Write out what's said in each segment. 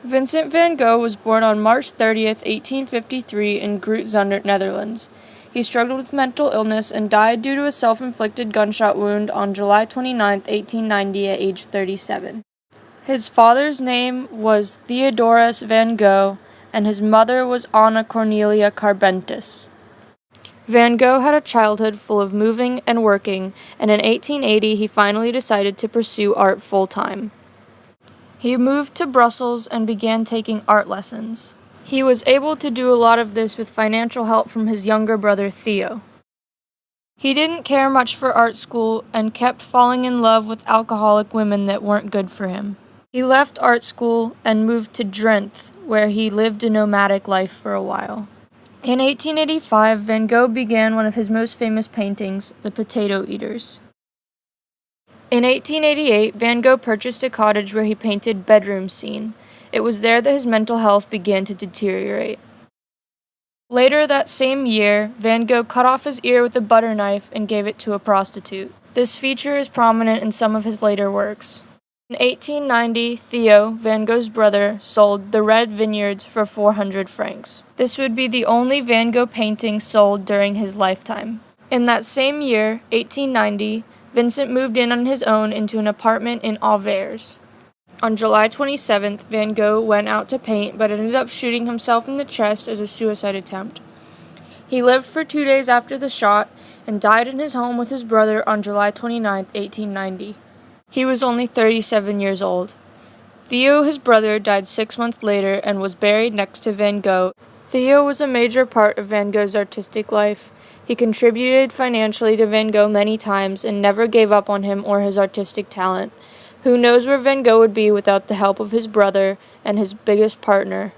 Vincent van Gogh was born on March 30th, 1853 in Groot-Zundert, Netherlands. He struggled with mental illness and died due to a self-inflicted gunshot wound on July 29, 1890 at age 37. His father's name was Theodorus van Gogh, and his mother was Anna Cornelia Carbentus. Van Gogh had a childhood full of moving and working, and in 1880 he finally decided to pursue art full-time. He moved to Brussels and began taking art lessons. He was able to do a lot of this with financial help from his younger brother Theo. He didn't care much for art school and kept falling in love with alcoholic women that weren't good for him. He left art school and moved to Drenthe, where he lived a nomadic life for a while. In 1885, Van Gogh began one of his most famous paintings, The Potato Eaters. In 1888, Van Gogh purchased a cottage where he painted bedroom scene. It was there that his mental health began to deteriorate. Later that same year, Van Gogh cut off his ear with a butter knife and gave it to a prostitute. This feature is prominent in some of his later works. In 1890, Theo, Van Gogh's brother, sold The Red Vineyards for 400 francs. This would be the only Van Gogh painting sold during his lifetime. In that same year, 1890, Vincent moved in on his own into an apartment in Auvers. On July 27th, Van Gogh went out to paint but ended up shooting himself in the chest as a suicide attempt. He lived for 2 days after the shot and died in his home with his brother on July 29, 1890. He was only 37 years old. Theo, his brother, died 6 months later and was buried next to Van Gogh. Theo was a major part of Van Gogh's artistic life. He contributed financially to Van Gogh many times and never gave up on him or his artistic talent. Who knows where Van Gogh would be without the help of his brother and his biggest partner.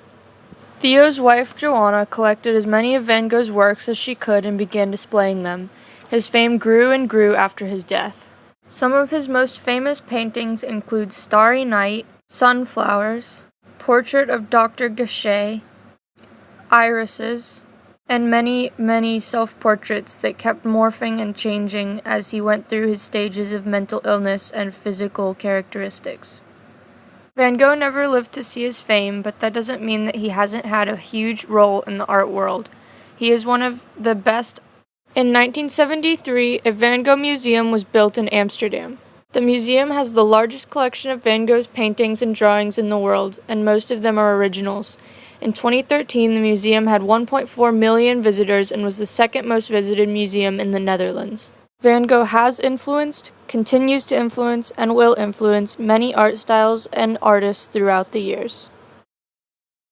Theo's wife, Joanna, collected as many of Van Gogh's works as she could and began displaying them. His fame grew and grew after his death. Some of his most famous paintings include Starry Night, Sunflowers, Portrait of Dr. Gachet, Irises, and many, many self-portraits that kept morphing and changing as he went through his stages of mental illness and physical characteristics. Van Gogh never lived to see his fame, but that doesn't mean that he hasn't had a huge role in the art world. He is one of the best. In 1973, a Van Gogh museum was built in Amsterdam. The museum has the largest collection of Van Gogh's paintings and drawings in the world, and most of them are originals. In 2013, the museum had 1.4 million visitors and was the second most visited museum in the Netherlands. Van Gogh has influenced, continues to influence, and will influence many art styles and artists throughout the years.